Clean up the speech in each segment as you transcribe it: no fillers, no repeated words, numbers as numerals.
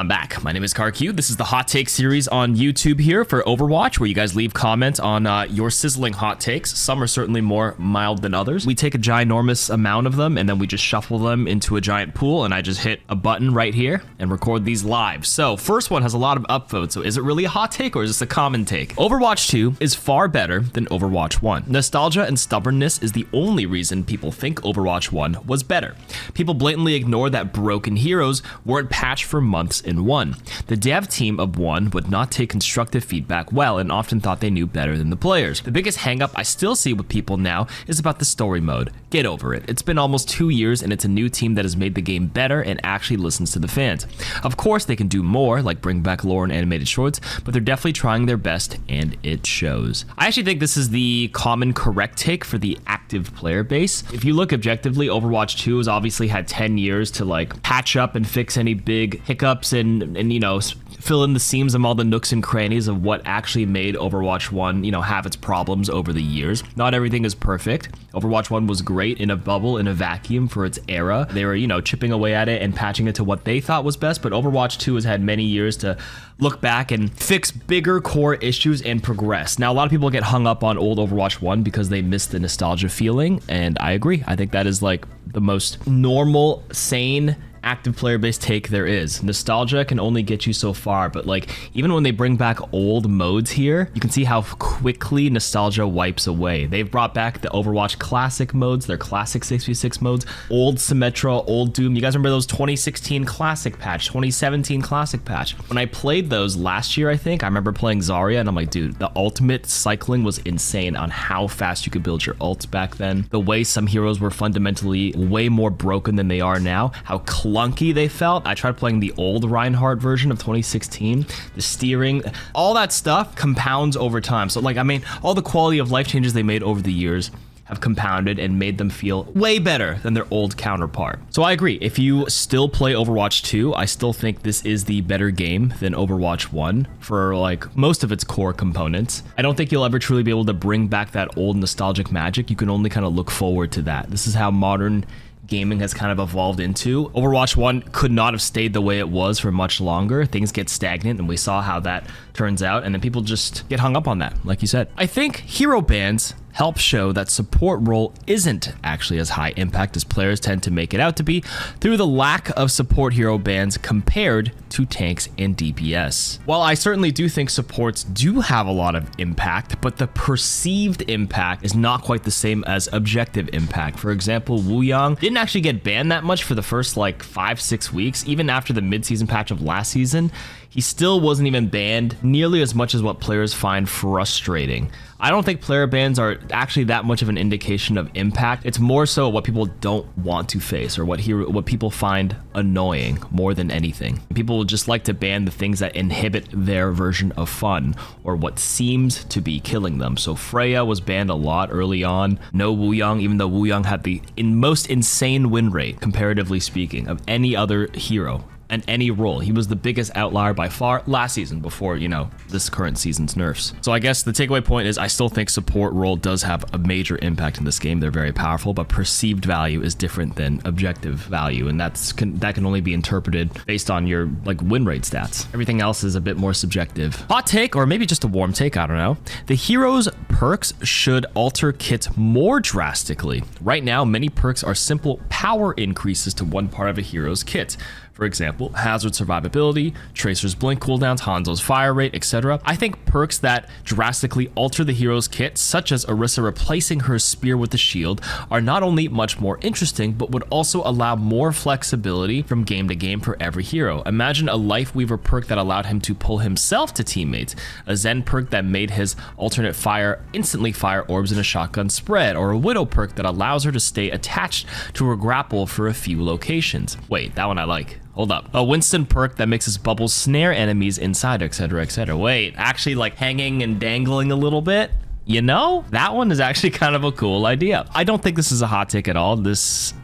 I'm back. My name is KarQ. This is the hot take series on YouTube here for Overwatch, where you guys leave comments on your sizzling hot takes. Some are certainly more mild than others. We take a ginormous amount of them and then we just shuffle them into a giant pool, and I just hit a button right here and record these live. So first one has a lot of upvotes. So is it really a hot take or is this a common take? Overwatch 2 is far better than Overwatch 1. Nostalgia and stubbornness is the only reason people think Overwatch 1 was better. People blatantly ignore that broken heroes weren't patched for months in 1. The dev team of 1 would not take constructive feedback well and often thought they knew better than the players. The biggest hangup I still see with people now is about the story mode. Get over it. It's been almost 2 years and it's a new team that has made the game better and actually listens to the fans. Of course they can do more, like bring back lore and animated shorts, but they're definitely trying their best and it shows. I actually think this is the common correct take for the active player base. If you look objectively, Overwatch 2 has obviously had 10 years to like patch up and fix any big hiccups and you know, fill in the seams of all the nooks and crannies of what actually made Overwatch 1, you know, have its problems over the years. Not everything is perfect. Overwatch 1 was great in a bubble, in a vacuum for its era. They were, you know, chipping away at it and patching it to what they thought was best, but Overwatch 2 has had many years to look back and fix bigger core issues and progress. Now, a lot of people get hung up on old Overwatch 1 because they miss the nostalgia feeling, and I agree. I think that is like the most normal, sane, active player based take there is. Nostalgia can only get you so far, but like even when they bring back old modes here, you can see how quickly nostalgia wipes away. They've brought back the Overwatch classic modes, their classic 6v6 modes, old Symmetra, old Doom. You guys remember those 2016 classic patch, 2017 classic patch? When I played those last year, I remember playing Zarya and I'm like, dude, the ultimate cycling was insane on how fast you could build your ults back then. The way some heroes were fundamentally way more broken than they are now, how clunky they felt. I tried playing the old Reinhardt version of 2016. The steering, all that stuff compounds over time. So like, I mean, all the quality of life changes they made over the years have compounded and made them feel way better than their old counterpart. So I agree. If you still play Overwatch 2, I still think this is the better game than Overwatch 1 for like most of its core components. I don't think you'll ever truly be able to bring back that old nostalgic magic. You can only kind of look forward to that. This is how modern gaming has kind of evolved into. Overwatch 1 could not have stayed the way it was for much longer. Things get stagnant and we saw how that turns out, and then people just get hung up on that, like you said. I think hero bans help show that support role isn't actually as high impact as players tend to make it out to be through the lack of support hero bans compared to tanks and DPS. While I certainly do think supports do have a lot of impact, but the perceived impact is not quite the same as objective impact. For example, Wuyang didn't actually get banned that much for the first like 5-6 weeks. Even after the mid-season patch of last season, he still wasn't even banned nearly as much as what players find frustrating. I don't think player bans are actually that much of an indication of impact. It's more so what people don't want to face or what people find annoying more than anything. People will just like to ban the things that inhibit their version of fun or what seems to be killing them. So Freya was banned a lot early on. No Wuyang, even though Wuyang had the most insane win rate, comparatively speaking, of any other hero and any role. He was the biggest outlier by far last season before, you know, this current season's nerfs. So I guess the takeaway point is I still think support role does have a major impact in this game. They're very powerful, but perceived value is different than objective value, and that can only be interpreted based on your like win rate stats. Everything else is a bit more subjective. Hot take, or maybe just a warm take, I don't know. The hero's perks should alter kits more drastically. Right now, many perks are simple power increases to one part of a hero's kit. For example, Hazard survivability, Tracer's blink cooldowns, Hanzo's fire rate, etc. I think perks that drastically alter the hero's kit, such as Orisa replacing her spear with the shield, are not only much more interesting, but would also allow more flexibility from game to game for every hero. Imagine a Lifeweaver perk that allowed him to pull himself to teammates, a Zen perk that made his alternate fire instantly fire orbs in a shotgun spread, or a Widow perk that allows her to stay attached to her grapple for a few locations. Wait, that one I like. Hold up. A Winston perk that makes his bubbles snare enemies inside, etc., etc. Wait, actually like hanging and dangling a little bit? You know, that one is actually kind of a cool idea. I don't think this is a hot take at all.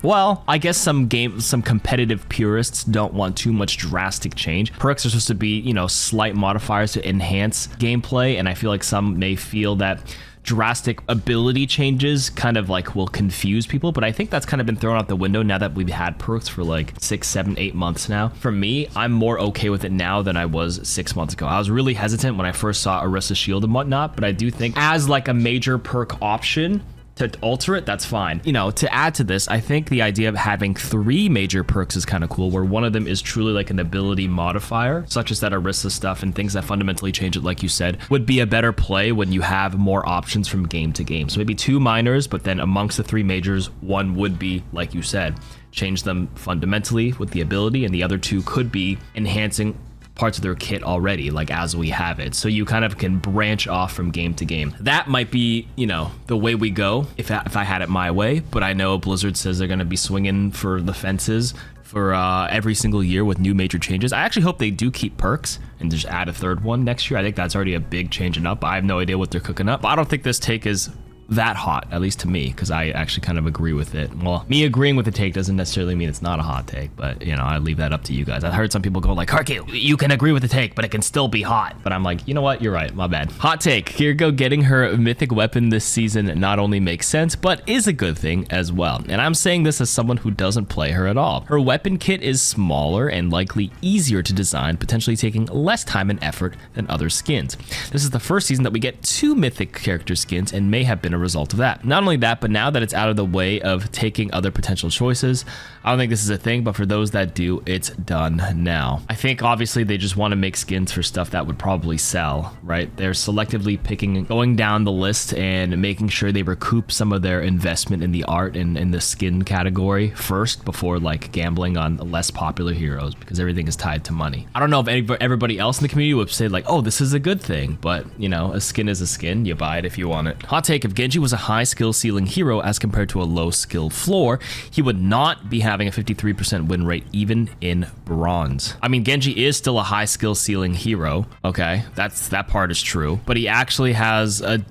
Well, I guess some competitive purists don't want too much drastic change. Perks are supposed to be, you know, slight modifiers to enhance gameplay, and I feel like some may feel that drastic ability changes kind of like will confuse people, but I think that's kind of been thrown out the window now that we've had perks for like 6, 7, 8 months now. For me, I'm more okay with it now than I was 6 months ago. I was really hesitant when I first saw Orisa Shield and whatnot, but I do think as like a major perk option to alter it, that's fine. You know, to add to this, I think the idea of having 3 major perks is kind of cool, where one of them is truly like an ability modifier, such as that Orisa stuff and things that fundamentally change it, like you said, would be a better play when you have more options from game to game. So maybe 2 minors, but then amongst the 3 majors, one would be, like you said, change them fundamentally with the ability, and the other 2 could be enhancing parts of their kit already, like as we have it, so you kind of can branch off from game to game. That might be, you know, the way we go if I had it my way, but I know Blizzard says they're going to be swinging for the fences for every single year with new major changes. I actually hope they do keep perks and just add a 3rd one next year. I think that's already a big changing up. I have no idea what they're cooking up, but I don't think this take is that hot, at least to me, because I actually kind of agree with it. Well, me agreeing with the take doesn't necessarily mean it's not a hot take, but you know, I leave that up to you guys. I heard some people go like, KarQ, you can agree with the take, but it can still be hot. But I'm like, you know what? You're right. My bad. Hot take. Kiriko getting her mythic weapon this season not only makes sense, but is a good thing as well. And I'm saying this as someone who doesn't play her at all. Her weapon kit is smaller and likely easier to design, potentially taking less time and effort than other skins. This is the first season that we get 2 mythic character skins and may have been a result of that. Not only that, but now that it's out of the way of taking other potential choices, I don't think this is a thing, but for those that do, it's done now. I think obviously they just want to make skins for stuff that would probably sell, right? They're selectively picking, going down the list and making sure they recoup some of their investment in the art and in the skin category first before like gambling on less popular heroes, because everything is tied to money. I don't know if everybody else in the community would say like, oh, this is a good thing, but you know, a skin is a skin. You buy it if you want it. Hot take: if Genji was a high skill ceiling hero as compared to a low skill floor, he would not be having a 53% win rate even in bronze. I mean, Genji is still a high skill ceiling hero. Okay, that part is true, but he actually has a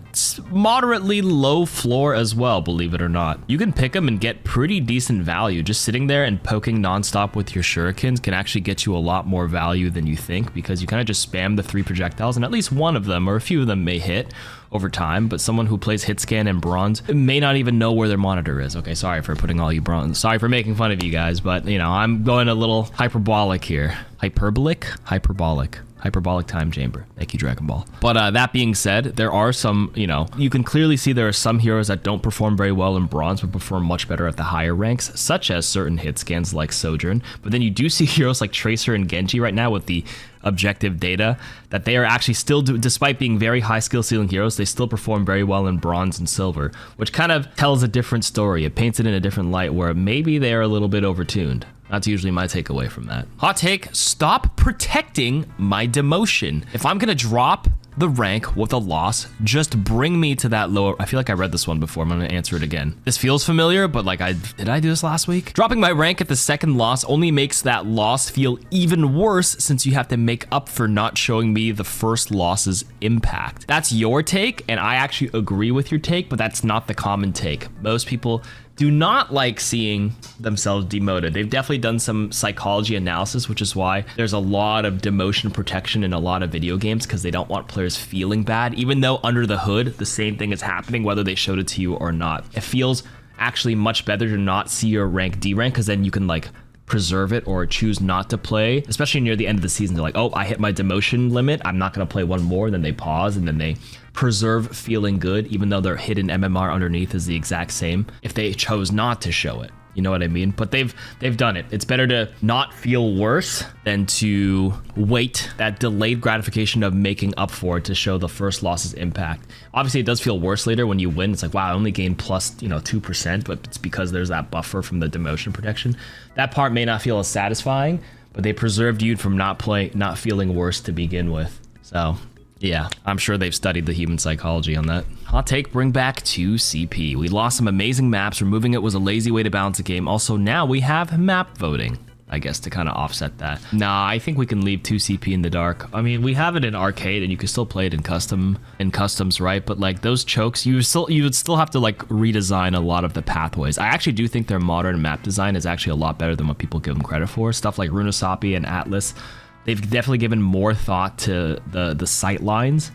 moderately low floor as well, believe it or not. You can pick him and get pretty decent value. Just sitting there and poking nonstop with your shurikens can actually get you a lot more value than you think, because you kind of just spam the 3 projectiles and at least one of them or a few of them may hit over time. But someone who plays hit scan and bronze may not even know where their monitor is. Okay, sorry for putting all you bronze. Sorry for making fun of you guys, but you know, I'm going a little hyperbolic here. Hyperbolic time chamber. Thank you, Dragon Ball. But that being said, there are some, you know, you can clearly see there are some heroes that don't perform very well in bronze, but perform much better at the higher ranks, such as certain hit scans like Sojourn. But then you do see heroes like Tracer and Genji right now with the objective data that they are actually still, despite being very high skill ceiling heroes, they still perform very well in bronze and silver, which kind of tells a different story. It paints it in a different light where maybe they are a little bit overtuned. That's usually my takeaway from that. Hot take: stop protecting my demotion. If I'm gonna drop the rank with a loss, just bring me to that lower. I feel like I read this one before. I'm gonna answer it again. This feels familiar, but like did I do this last week? Dropping my rank at the second loss only makes that loss feel even worse, since you have to make up for not showing me the first loss's impact. That's your take, and I actually agree with your take, but that's not the common take. Most people do not like seeing themselves demoted. They've definitely done some psychology analysis, which is why there's a lot of demotion protection in a lot of video games, because they don't want players feeling bad, even though under the hood, the same thing is happening, whether they showed it to you or not. It feels actually much better to not see your rank D-rank, because then you can like preserve it or choose not to play, especially near the end of the season. They're like, oh, I hit my demotion limit, I'm not gonna play one more, and then they pause and then they preserve feeling good, even though their hidden MMR underneath is the exact same if they chose not to show it. You know what I mean? But they've done it. It's better to not feel worse than to wait that delayed gratification of making up for it to show the first loss's impact. Obviously, it does feel worse later when you win. It's like, wow, I only gained plus 2%, but it's because there's that buffer from the demotion protection. That part may not feel as satisfying, but they preserved you from not feeling worse to begin with. So yeah, I'm sure they've studied the human psychology on that. Hot take: bring back 2CP. We lost some amazing maps. Removing it was a lazy way to balance the game. Also, now we have map voting, I guess, to kind of offset that. Nah, I think we can leave 2CP in the dark. I mean, we have it in arcade and you can still play it in customs, right? But like those chokes, you would still have to like redesign a lot of the pathways. I actually do think their modern map design is actually a lot better than what people give them credit for. Stuff like Runesapi and Atlas, they've definitely given more thought to the sight lines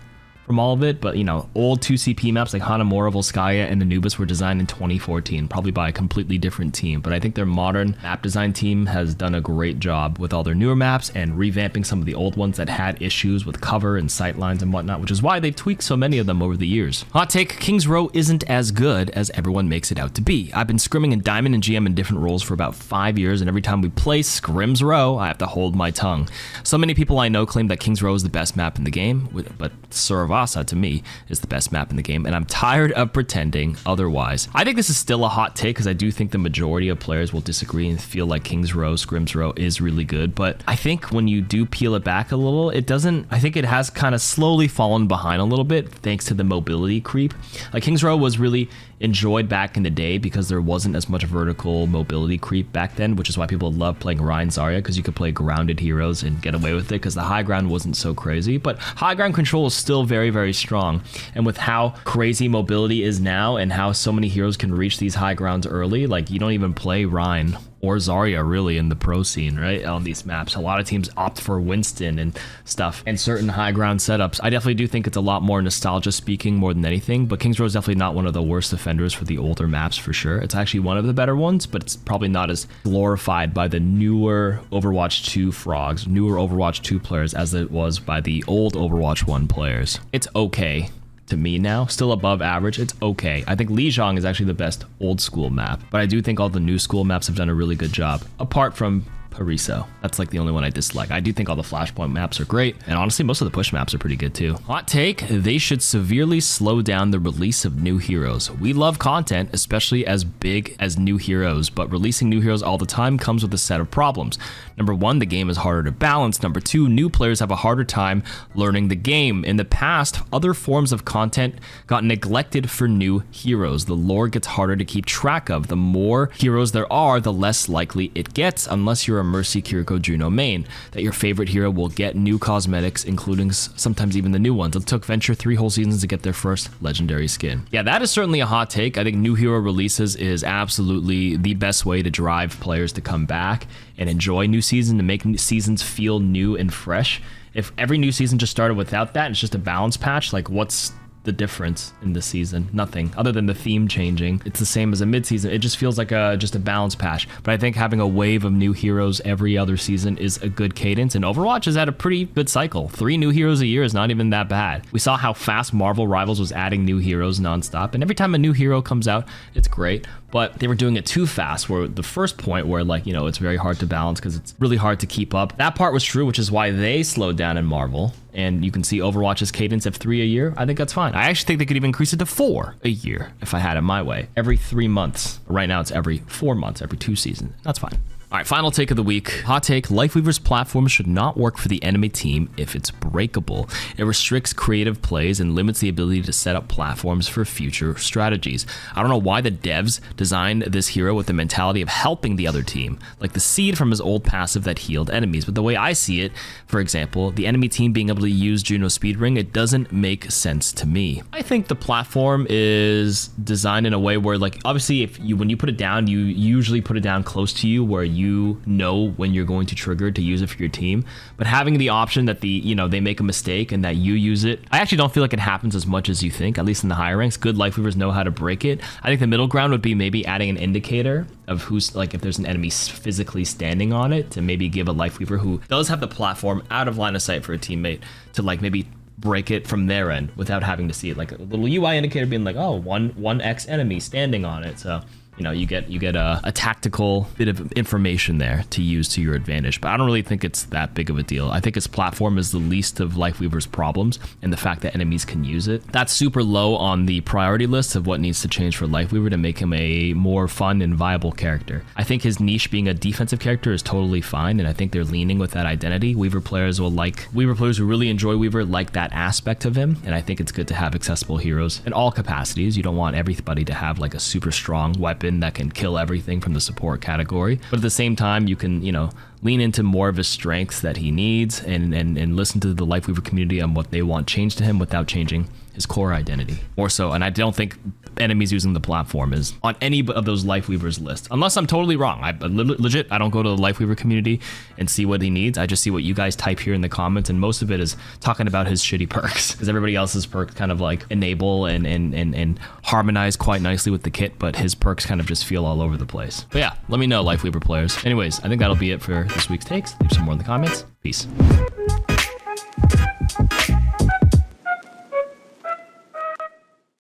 from all of it, but you know, old 2CP maps like Hanamura, Volskaya, and Anubis were designed in 2014, probably by a completely different team. But I think their modern map design team has done a great job with all their newer maps and revamping some of the old ones that had issues with cover and sightlines and whatnot, which is why they've tweaked so many of them over the years. Hot take, King's Row isn't as good as everyone makes it out to be. I've been scrimming in Diamond and GM in different roles for about 5 years, and every time we play Scrims Row, I have to hold my tongue. So many people I know claim that King's Row is the best map in the game, but Suravasa, to me, is the best map in the game, and I'm tired of pretending otherwise. I think this is still a hot take because I do think the majority of players will disagree and feel like King's Row, Scrims Row is really good, but I think when you do peel it back a little, it doesn't, I think it has kind of slowly fallen behind a little bit thanks to the mobility creep. Like King's Row was really enjoyed back in the day because there wasn't as much vertical mobility creep back then, which is why people love playing Ryan Zarya, because you could play grounded heroes and get away with it because the high ground wasn't so crazy. But high ground control is still very, very strong. And with how crazy mobility is now and how so many heroes can reach these high grounds early, like you don't even play Ryan or Zarya really in the pro scene, right? On these maps, a lot of teams opt for Winston and stuff and certain high ground setups. I definitely do think it's a lot more nostalgia speaking more than anything, but King's Row is definitely not one of the worst offenders for the older maps for sure. It's actually one of the better ones, but it's probably not as glorified by the newer Overwatch 2 frogs, newer Overwatch 2 players as it was by the old Overwatch 1 players. It's okay. To me now, still above average, it's okay. I think Lijiang is actually the best old school map, but I do think all the new school maps have done a really good job, apart from Pariso. That's like the only one I dislike. I do think all the Flashpoint maps are great, and honestly, most of the push maps are pretty good too. Hot take, they should severely slow down the release of new heroes. We love content, especially as big as new heroes, but releasing new heroes all the time comes with a set of problems. Number one, the game is harder to balance. Number two, new players have a harder time learning the game. In the past, other forms of content got neglected for new heroes. The lore gets harder to keep track of. The more heroes there are, the less likely it gets, unless you're a Mercy, Kiriko, Juno main, that your favorite hero will get new cosmetics, including sometimes even the new ones. It took Venture 3 whole seasons to get their first legendary skin. Yeah, that is certainly a hot take. I think new hero releases is absolutely the best way to drive players to come back and enjoy new season, to make seasons feel new and fresh. If every new season just started without that, it's just a balance patch, like what's the difference in this season? Nothing other than the theme changing. It's the same as a mid-season. It just feels like just a balance patch. But I think having a wave of new heroes every other season is a good cadence, and Overwatch is at a pretty good cycle. 3 new heroes a year is not even that bad. We saw how fast Marvel Rivals was adding new heroes nonstop, and every time a new hero comes out, it's great. But they were doing it too fast, where the first point where, like, you know, it's very hard to balance because it's really hard to keep up. That part was true, which is why they slowed down in Marvel. And you can see Overwatch's cadence of 3 a year. I think that's fine. I actually think they could even increase it to 4 a year if I had it my way. Every 3 months. Right now it's every 4 months, every 2 seasons. That's fine. All right, final take of the week. Hot take, Lifeweaver's platform should not work for the enemy team if it's breakable. It restricts creative plays and limits the ability to set up platforms for future strategies. I don't know why the devs designed this hero with the mentality of helping the other team, like the Seed from his old passive that healed enemies. But the way I see it, for example, the enemy team being able to use Juno Speedring, it doesn't make sense to me. I think the platform is designed in a way where, like, obviously when you put it down, you usually put it down close to you where you know when you're going to trigger to use it for your team, but having the option that they make a mistake and that you use it, I actually don't feel like it happens as much as you think, at least in the higher ranks. Good Lifeweavers know how to break it. I think the middle ground would be maybe adding an indicator of who's, like, if there's an enemy physically standing on it, to maybe give a Lifeweaver who does have the platform out of line of sight for a teammate to, like, maybe break it from their end without having to see it, like a little UI indicator being like, oh, one X enemy standing on it. So you know, you get a tactical bit of information there to use to your advantage. But I don't really think it's that big of a deal. I think its platform is the least of Lifeweaver's problems, and the fact that enemies can use it. That's super low on the priority list of what needs to change for Lifeweaver to make him a more fun and viable character. I think his niche being a defensive character is totally fine, and I think they're leaning with that identity. Weaver players who really enjoy Weaver like that aspect of him, and I think it's good to have accessible heroes in all capacities. You don't want everybody to have like a super strong weapon that can kill everything from the support category, but at the same time, you can, you know, lean into more of his strengths that he needs and listen to the Lifeweaver community on what they want changed to him without changing his core identity. More so, and I don't think enemies using the platform is on any of those Lifeweavers list. Unless I'm totally wrong. Legit, I don't go to the Lifeweaver community and see what he needs. I just see what you guys type here in the comments, and most of it is talking about his shitty perks. Because everybody else's perks kind of like enable and harmonize quite nicely with the kit, but his perks kind of just feel all over the place. But yeah, let me know, Lifeweaver players. Anyways, I think that'll be it for this week's takes. Leave some more in the comments. Peace.